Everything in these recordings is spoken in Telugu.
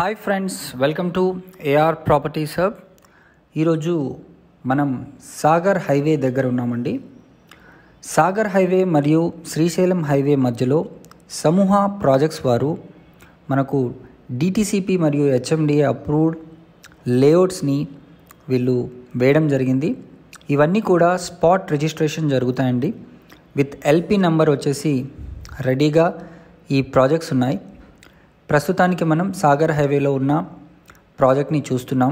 Hi friends, welcome to AR properties hub. ఈరోజు మనం సాగర్ హైవే దగ్గర ఉన్నామండి. సాగర్ హైవే మరియు శ్రీశైలం హైవే మధ్యలో సమూహ ప్రాజెక్ట్స్ వారు మనకు డిటిసిపి మరియు హెచ్ఎండిఏ అప్రూవ్డ్ లేఅవుట్స్ని వీళ్ళు వేయడం జరిగింది. ఇవన్నీ కూడా స్పాట్ రిజిస్ట్రేషన్ జరుగుతాయండి. విత్ ఎల్పి నంబర్ వచ్చేసి రెడీగా ఈ ప్రాజెక్ట్స్ ఉన్నాయి. ప్రస్తుతానికి మనం సాగర్ హైవేలో ఉన్న ప్రాజెక్ట్ని చూస్తున్నాం.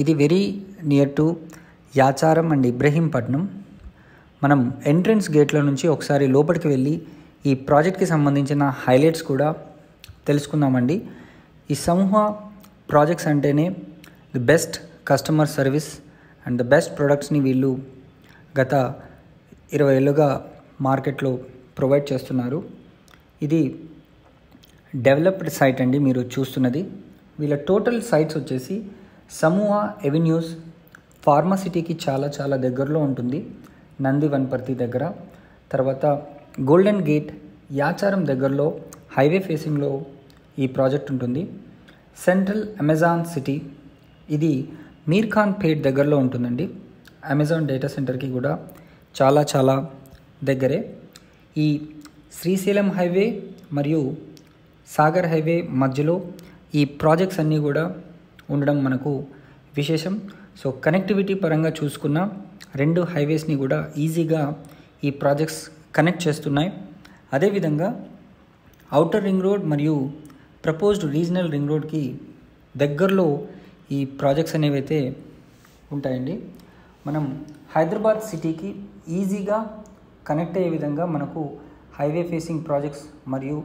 ఇది very near to Yacharam and Ibrahimpatnam. మనం ఎంట్రన్స్ గేట్ల నుంచి ఒకసారి లోపలికి వెళ్ళి ఈ ప్రాజెక్ట్కి సంబంధించిన హైలైట్స్ కూడా తెలుసుకుందామండి. ఈ సమూహ ప్రాజెక్ట్స్ అంటేనే the best customer service and the best ప్రొడక్ట్స్ని వీళ్ళు గత 20 ఏళ్ళుగా మార్కెట్లో ప్రొవైడ్ చేస్తున్నారు. ఇది డెవలప్డ్ సైట్ అండి మీరు చూస్తున్నది. వీళ్ళ టోటల్ సైట్స్ వచ్చేసి సమూహ ఎవెన్యూస్ ఫార్మసిటీకి చాలా దగ్గరలో ఉంటుంది, నంది వనపర్తి దగ్గర. తర్వాత గోల్డెన్ గేట్ యాచారం దగ్గరలో హైవే ఫేసింగ్లో ఈ ప్రాజెక్ట్ ఉంటుంది. సెంట్రల్ అమెజాన్ సిటీ ఇది మీర్ఖాన్ పేట్ దగ్గరలో ఉంటుందండి. అమెజాన్ డేటా సెంటర్కి కూడా చాలా దగ్గరే. ఈ శ్రీశైలం హైవే మరియు సాగర్ హైవే మధ్యలో ఈ ప్రాజెక్ట్స్ అన్నీ కూడా ఉండడం మనకు విశేషం. సో కనెక్టివిటీ పరంగా చూసుకున్న రెండు హైవేస్ని కూడా ఈజీగా ఈ ప్రాజెక్ట్స్ కనెక్ట్ చేస్తున్నాయి. అదేవిధంగా ఔటర్ రింగ్ రోడ్ మరియు ప్రపోజ్డ్ రీజనల్ రింగ్ రోడ్కి దగ్గరలో ఈ ప్రాజెక్ట్స్ అనేవి అయితే ఉంటాయండి. మనం హైదరాబాద్ సిటీకి ఈజీగా కనెక్ట్ అయ్యే విధంగా మనకు హైవే ఫేసింగ్ ప్రాజెక్ట్స్ మరియు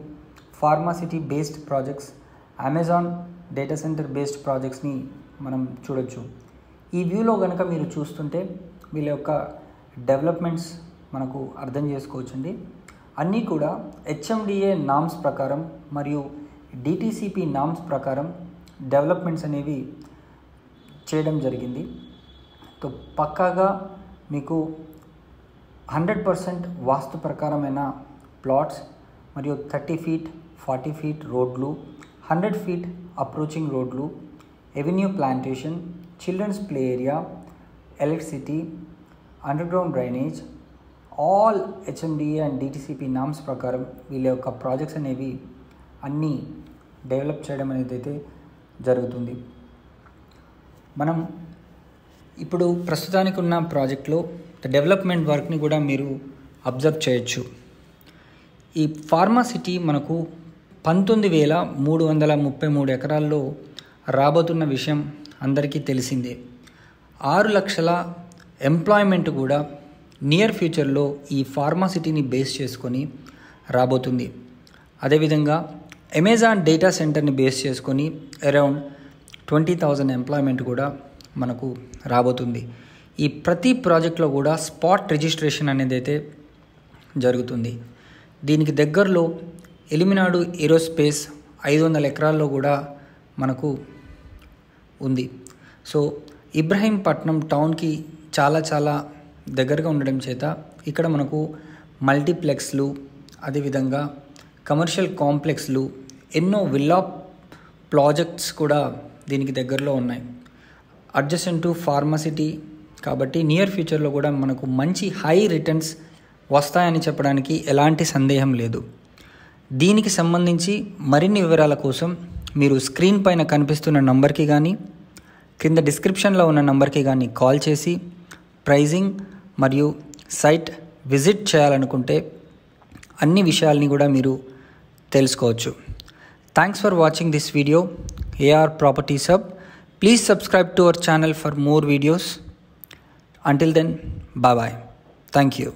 pharmacity based projects, Amazon data center based ప్రాజెక్ట్స్ని మనం చూడొచ్చు. ఈ వ్యూలో కనుక మీరు చూస్తుంటే వీళ్ళ యొక్క డెవలప్మెంట్స్ మనకు అర్థం చేసుకోవచ్చండి. అన్నీ కూడా హెచ్ఎండిఏ నామ్స్ ప్రకారం మరియు డిటిసిపి నామ్స్ ప్రకారం డెవలప్మెంట్స్ అనేవి చేయడం జరిగింది. సో పక్కాగా మీకు 100% వాస్తు ప్రకారమైన ప్లాట్స్ మరియు 30 feet 40 feet రోడ్లు, 100 feet అప్రోచింగ్ రోడ్లు, avenue plantation, children's play area, electricity, underground drainage, all HMDA and DTCP norms ప్రకారం వీళ్ళ యొక్క ప్రాజెక్ట్స్ అనేవి అన్నీ డెవలప్ చేయడం అనేది అయితే జరుగుతుంది. మనం ఇప్పుడు ప్రస్తుతానికి ఉన్న ప్రాజెక్ట్లో డెవలప్మెంట్ వర్క్ని కూడా మీరు అబ్జర్వ్ చేయొచ్చు. ఈ ఫార్మాసిటీ మనకు 19,333 ఎకరాల్లో రాబోతున్న విషయం అందరికీ తెలిసిందే. 6 లక్షల ఎంప్లాయ్మెంట్ కూడా నియర్ ఫ్యూచర్లో ఈ ఫార్మాసిటీని బేస్ చేసుకొని రాబోతుంది. అదేవిధంగా అమెజాన్ డేటా సెంటర్ని బేస్ చేసుకొని అరౌండ్ 20,000 ఎంప్లాయ్మెంట్ కూడా మనకు రాబోతుంది. ఈ ప్రతి ప్రాజెక్ట్లో కూడా స్పాట్ రిజిస్ట్రేషన్ అనేది అయితే జరుగుతుంది. దీనికి దగ్గరలో ఎలిమినాడు ఏరోస్పేస్ 500 ఎకరాల్లో కూడా మనకు ఉంది. సో ఇబ్రహీంపట్నం టౌన్కి చాలా దగ్గరగా ఉండడం చేత ఇక్కడ మనకు మల్టీప్లెక్స్లు, అదేవిధంగా కమర్షియల్ కాంప్లెక్స్లు, ఎన్నో విల్లా ప్రాజెక్ట్స్ కూడా దీనికి దగ్గరలో ఉన్నాయి. అడ్జసెంట్ టు ఫార్మసిటీ కాబట్టి నియర్ ఫ్యూచర్లో కూడా మనకు మంచి హై రిటర్న్స్ వస్తాయని చెప్పడానికి ఎలాంటి సందేహం లేదు. దీనికి సంబంధించి మరిన్ని వివరాల కోసం మీరు స్క్రీన్ పైన కనిపిస్తున్న నంబర్కి కానీ కింద డిస్క్రిప్షన్లో ఉన్న నంబర్కి కానీ కాల్ చేసి ప్రైజింగ్ మరియు సైట్ విజిట్ చేయాలనుకుంటే అన్ని విషయాల్ని కూడా మీరు తెలుసుకోవచ్చు. Thanks for watching this video AR properties hub. Please subscribe to our channel for more videos. Until then, bye-bye. Thank you.